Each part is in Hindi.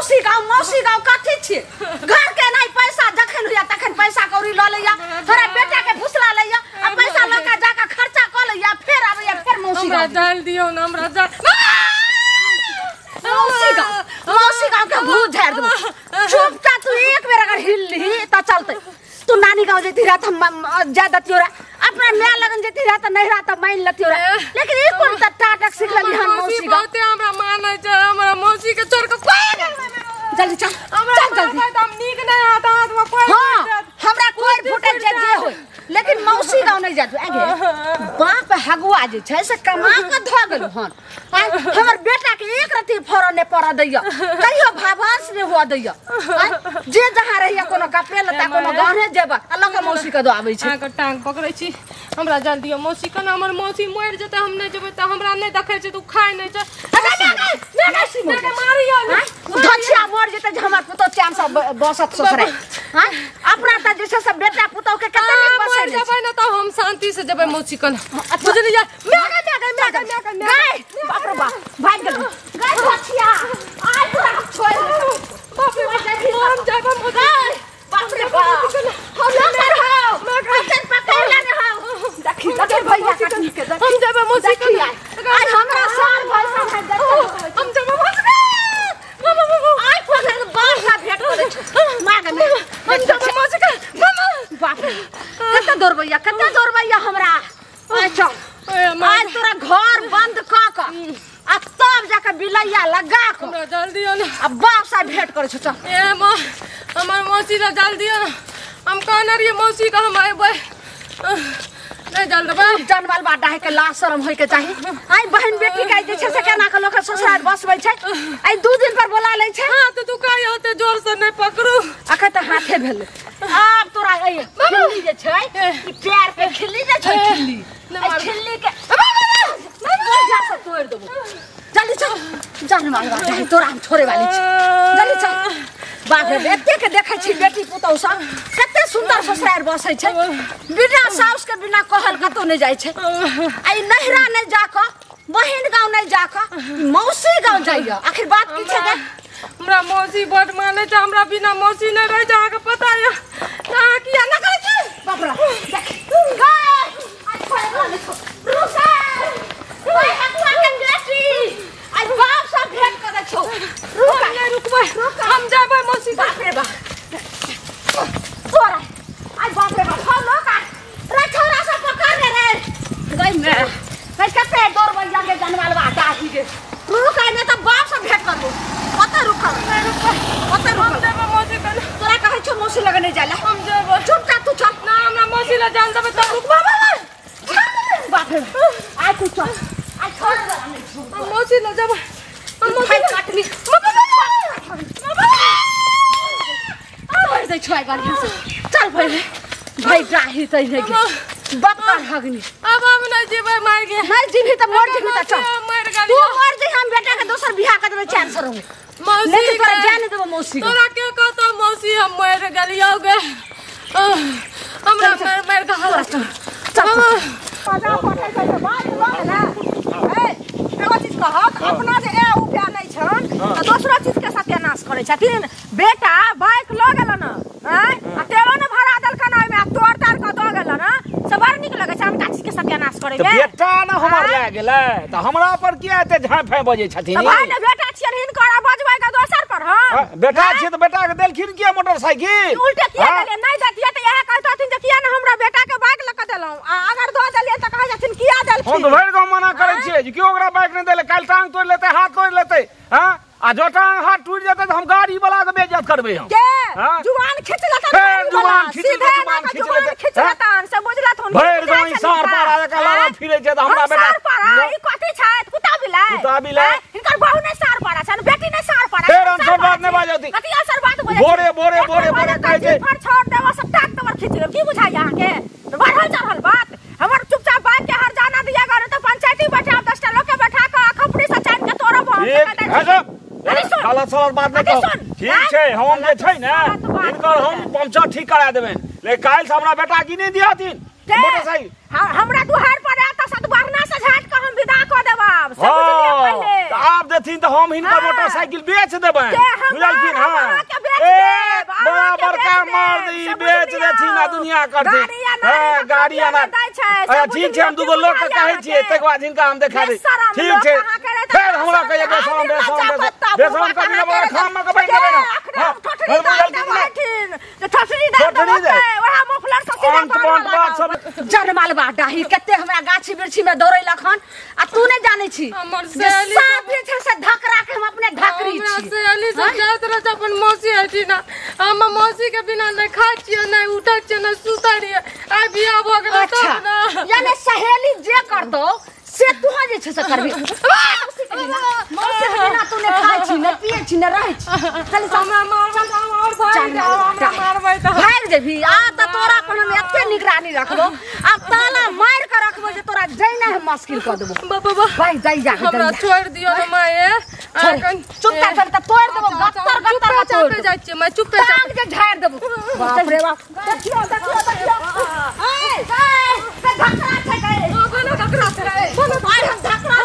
मौसी गाँव कथी छी घर के नहीं पैसा जखन हुआ तखन पैसा कौड़ी ल लिया तोरा बेटा के भुसला लिया आ पैसा लका जाका खर्चा क लिया फिर आबैया फिर मौसी गाँव डाल दियो ना हमरा जा मौसी गाँव के भूत झाड़ देबो चुपता तू एक बेर अगर हिलली त चलते तू नानी गाँव जेती रहा त ज्यादा तियोरा अपना नया लगन जेती रहा त नहीं रहा त मान लतियो रे लेकिन ई कोन त टाटक सिखली हन मौसी गाँव बहुते हमरा माने छ हमरा मौसी के छोड़ के जल्दी चल जल्दी हम नीक नहीं आता हाथ में कोई हां हमरा कोई फुटे जे हो लेकिन मौसी गाँव नहीं जात आगे बाप हगुआ जे छै से कमा के ध गेल हन हमर बेटा के एक रति फरो ने पड़ा दैया कहियो भाभास ने हुआ दैया जे जहां रहिया कोनो कपड़े लता कोनो गाने जेब अलग मौसी के दो आबै छै के टांग पकड़ै छी हमरा जल्दी मौसी के हमर मौसी मर जेते हम नहीं जेबै त हमरा नहीं देखै छै तू खाय नहीं छ मैं मारियो धछिया मर जेते जे हमर पुतो चाम सब बसत ससुरे हां अपना त जैसे सब बेटा पुतो के कते नहीं बसै जेबै न त हम शांति से जेबै मौसी कन बुझलियै गए बाप रे बाप भाग गेल गए धछिया आइ तोरा छोड़ बाप रे हम जेबै गए बाप रे बाप हम लगर हो मैं पकड़ लेने हो देखी भैया कटनी के हम जेबै मौसी कन आज हमरा साल भर से देख हम जेबै आई पकड़ बाप का भेट करे छ माग में हम जेबै मौसी कन बाप रे कते दौड़बैया हमरा अच्छा आज तोरा घर बंद क आ तब जाके बिलैया लगा के जल्दी आ आ बाप से भेट करे छ ए मां हमर मौसी ला जल्दी आ हम कहने रहिए मौसी का हम आबै नहीं जल्द भाई जनवाल बाटा है के लाश शर्म होय के चाही आई बहन बेटी के जे छै से केना के लोग ससुराल बसबै छै आई 2 दिन पर बोला लै छै हां तो तू काहे होते जोर से नहीं पकड़ू अखन त हाथे भेल अब तोरा ए खिल्ली जे छै ई पैर पे खिल्ली जे छै खिल्ली खिल्ली के जा से तोड़ देबो जल्दी चल जनवाल बाटा है तोरा हम छोड़े वाली छी जल्दी चल बाप रे एते के देखै छी बेटी पुतौ सब कते सुंदर ससुराल बसै छै बिना साउस के बिना कहल कतो नहीं जाय छै आई नहिरा नहीं जाक बहिन गांव नहीं जाक मौसी गांव जाइया आखिर बात की छै हमरा मौसी बड माने छ हमरा बिना मौसी नहीं रह जा के पता है कहां किया न करे छै बाप रे देख गए आज खोले वाले छो रुसा ओए हकुआ के बेटी आज बाप सब भेट करे छो रुकबै हम जाबै मौसी बाप रे बाप तोरा आज बाप रे बाप हम लोग रे छोरा सब पकड़ रे गई मैं भाई कते दौड़ बन जाके जनवाल बाटा आथी के रुक आने त बाप से भेट कर दो पता रुक हम जाबै मौसी कन तोरा कहै छौ मौसी लगे नहीं जाला हम जाबै चुप जा तू चल ना हमरा मौसी ला जान देबै त रुक बाप रे आ तू चल आ छोड़ दे हम मौसी ला जाबै हम मौसी काटली दे छोय गाड़ी से चल भाई राही तई है बक्कर हगनी अब हम नहीं जीबै मार के नहीं जीभी त मर जीभी त चल मर गली तू मर जी हम बेटा के दोसर बियाह कर देबे चांस रहू मौसी लेकिन तोरा जान देबो मौसी तोरा के कहतो मौसी हम मर गलियो गे हमरा मर के हला चल पता पटे से बात लोग ना ए एगो चीज कहत अपना जे ए उपाय नहीं छन त दोसरो चीज के सत्यानाश करे छथिन बेटा बाइक ल गेल न आ तेरो न भरा दल कना में तोड़ तार क द गेल न सब बड़ निक लगे छ हम काची के सत्यानाश करे त बेटा न हमर ले गेलै त हमरा पर किया एते झांफे बजे छथिन भाई ने बेटा छियन हिनकर बजबै के दोसर पर हां बेटा छी त बेटा के देलखिन किया मोटरसाइकिल उल्टे किया देले नहीं दतिया त यह कहतथिन जे किया न हमरा बेटा के बाइक ल क देलौ अगर द देलिए त कह जथिन किया देलखिन हम त भरि गांव मना करै छियै जे क्यों ओकरा बाइक नहीं देले काल टांग तोड़ लेते हाथ तोड़ लेते हां आ जो टांग हाथ टूट जेते त हम गाड़ी वाला के बेइज्जत करबै हम के जुबान खींच लेता जुबान खींच लेता जुबान खींच लेता सब बुझलत हुन भरि गांव सार पार आके काला फिरे छै त हमरा बेटा सार पार ई कथि छैत कुत्ता बिलाय इनकर बहू ने सार पारा छन बेटी ने सार पारा फेर हम सब बात नहीं बाजती कथि असर बात बोले बोरे कहै छै फर छोड़ देबो सब टाक तवर खींच ले की बुझाय यहां के बढ़ल चढ़ल बात हमर चुपचाप बात के हर जाना दिया करे त पंचायती बैठा 10 टा लोग के बैठा के खपड़ी से चाट के तोरा बहुत खाला साला बात नहीं कहो ठीक छै हम जे छै ने इनकर हम पंचर ठीक करा देबे ले काल से हमरा बेटा की नहीं दियाथिन मोटरसाइकिल हमरा दुहार पर आता सत बरना से झाट के हम विदा क देबा देब सब पहले आप देथिन तो हम हिनकर मोटरसाइकिल बेच देबै बुझलखिन। हां बराबर का मार दी बेच देथिन आ दुनिया करथिन। हां गाड़ी आना ठीक छै हम दुगो लोग के कहै छियै तक बाद हिनका हम देखा दै ठीक छै। फिर हमरा कहिए बेसम कभी ना बड़ा खाम में बैठ देबै ना। हां ठठरी दे ओहा मफलर से जनमाल बा डाही कते हमरा गाछी बिरछी में दौड़ै लखन आ तू नै जानै छी जे साफ जे छै से धकरा के हम अपने धकरी छी। हमरा सहेली सब जात रह अपन मौसी हटी ना हम मौसी के बिना नै खाइ छियै नै उठै छियै नै सुतै रहियै आ बियाह भ गेल त ना यानी सहेली जे करतो से तू जे छै से करबी। मौसी के बिना तू नै खाइ छी नै पियै छी नै रहै छी। चल हमरा मारबै त भाग जेबी आ त तोरा पर हम एते निगरानी रखबो अब ताला मार के रखबो जे तोरा जइना है मुश्किल क देबो। बाबा भाई जाई जा हमरा छोड़ दियो न माए चुपचाप चल त तोड़ देबो गत्तर गत्तर का तोड़ जाय छी मैं चुपचाप टांग जे झाड़ देबो। बाप रे बाप देखियो ए से धकरा छै गए कोनो धकरा छै कोनो भाई हम धकरा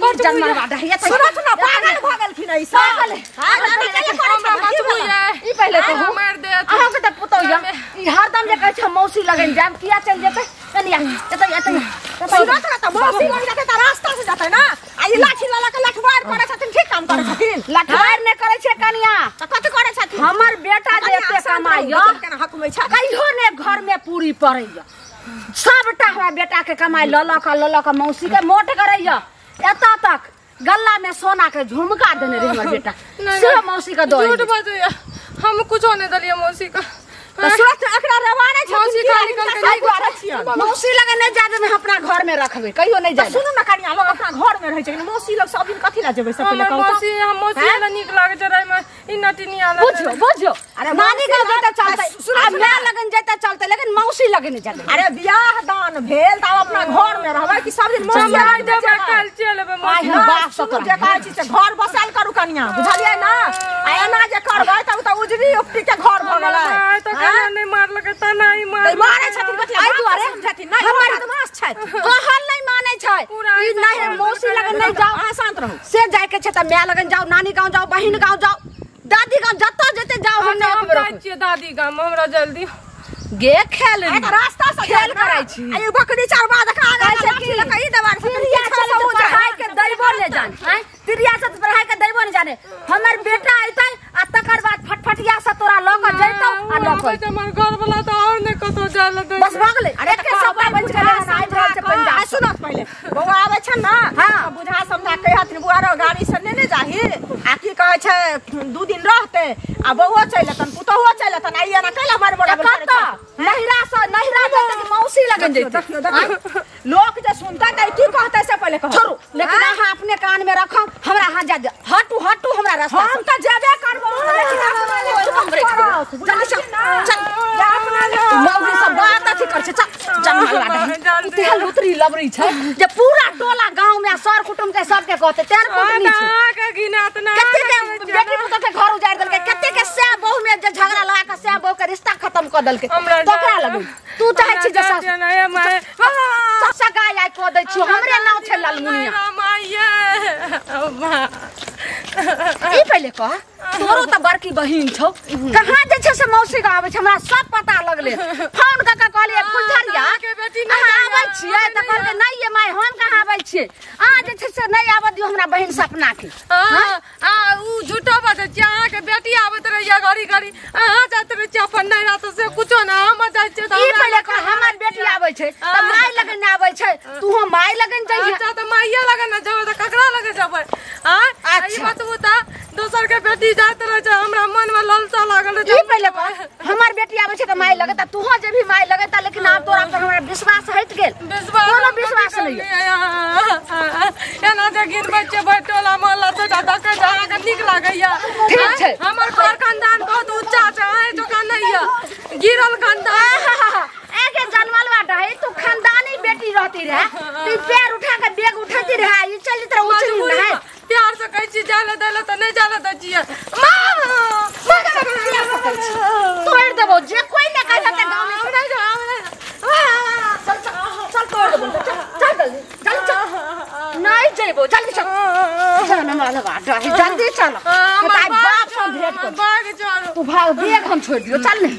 हम जनमल बाटा ये सुनो पागल भागल खिन ई पागल हां ई पहले तो मार दे अहाँ के त पुतौ या ई हरदम जे कहै छ मौसी लगन जाम किया चल जेते कनिया एतै सुनो त मौसी लग जाते त रास्ता से जाते ना आ ई लाठी लाला के लठवार करे छथिन ठीक काम करे छथिन लठवार नै करे छै कनिया त कथि करे छथिन हमर बेटा जे एते कमाइयो केना हक में छ कहियो ने घर में पूरी पड़ैया सबटा हमरा बेटा के कमाई ल ल के मौसी के मोट करैया एता तक गल्ला में सोना के झुमका देने रे हमर बेटा से मौसी का दो झूठ बाजैया हम कुछो नै दलिया मौसी का सोच एकरा रवाना छै मौसी का निकल के नहीं द्वारा छिया मौसी लगे नै जादे में अपना घर में रखबे कहियो नै जाय सुनो न कनिया लोग अपना घर में रहै छै मौसी लोग सब दिन कथि ला जेबै सब पहले कहू मौसी हम मौसी ला नीक लागे छै रे में इ नटिनी आला बुझो अरे नानी का जेता चलते आ मैं लगन जेता चलते लेकिन मौसी लगे नै जादे अरे बियाह दान भेल त अपना घर में रहबै कि सब दिन मौसी जाय देबै काल चलबै मौसी बाप सकर जे कहै छी से घर बसाल करू कनिया बुझलियै ना आ एना जे करबै तब त उजरी उपटी के घर भ गेलै केना नै मारल के त नै मारै छथिन कथि आइ दुआरे छथिन नै हमर बदमाश छै कहल नै मानै छै ई नै मौसी लगन नै जाओ अहाँ शांत रहू से जाय के छै त मैं लगन जाओ नानी गांव जाओ बहिन गांव जाओ दादी गांव जत्ता जेते जाओ हम नै जाय छियै दादी गांव हमरा जल्दी गे खेल रास्ता से खेल करै छी आई बकरी चारबा देखा गई छै कि कहि देबार तिरिया से पढ़ाई के दैबो नै जान हैं तिरिया से पढ़ाई के दैबो नै जाने हमर बेटा आइतै आ तकर बाद फटफटिया से तोरा ल के जइतौ आ ल के हमर घर वाला त और नै कतो जाल दे बस भागले अरे के सबटा बच गेलै आइ रहल छै पंजाब आ सुनो पहले बौआ आबै छ न हां बुझा समझा कहि हथिन बुआरो गाड़ी से नै जाही आ की कहै छै 2 दिन रहते आ बौआ चलतन पुतहुआ चलतन आइया ना कैला मार बड़ा नहिरा जते मौसी लगन जते लोग जे सुनता त की कहतै से पहले कह छोड़ू लेकिन अहाँ अपने कान में रखो हमरा हां जा हटू हमरा रास्ता हम त जेबे करबो जल्दी चल मौगी सब बात अथी कर छै चल तेल उतरी लबरी छै जे पूरा टोला गांव में सर कुटुंब के सबके कहते तेर कुटनी छै का गिनात ना कते के बेटी पुत के घर उजाड़ देलके कते के से बहु में जे झगड़ा लगा के से बहु के रिश्ता खत्म कर देलके तोकरा लगै तू चाहे छी जैसा नहीं माय सगा आइ को दै छी हमरे नाम छै लालमुनिया माये ई पहले कह तोरो त बड़की बहिन छौ कहां जे छै से मौसी का आबै छै हमरा सब पता लगले फोन क के कहलिए फुलझरिया के बेटी नहीं आबै छियै त कहलके नहीं ये माय हम कहां आबै छियै आ जे छै से नहीं आबै दियो हमरा बहिन सपना के उ झूठा बात छै अहाँ के बेटी आबत रहिया घड़ी अहाँ जात रहे छी अपन नहीं रात से कुछो ना हम जाय छै त ई पहले कह हमर बेटी आबै छै त माय लगन नै आबै छै तू हम माय लगन जइया अच्छा त माइया लगन न जब त ककरा लगे जबै हां ई बात बता दोसर के बेटी जात रहे छै हमरा मन में ललसा लागल ई पहले कह हमर बेटी आबै छै त माय लगे त तू जे भी माय लगे त लेकिन अब तोरा पर हमरा विश्वास हट गेल कोनो विश्वास नहीं एना जे गिन बच्चे बैठोला मोहल्ला से दादा के जहां के निक लागैया ठीक छै हमर घर खानदान बहुत ऊंचा छै है दुकान नहीं है गिरल खानदान एके जनमल बाटा है तू खानदानी बेटी रहती रहे तू पैर उठा के बैग उठाती रहे ई चली तरह उछली रहे प्यार से कहै छी जाला देला त नहीं जाला द छियै तोड़ देबो जे कोई न कहत गांव में बच जेबो जल्दी चल चल माधवा जल्दी चल हमर बाप से भेंट कर भाग चलो तू भाग बैग हम छोड़ दियो चल नहीं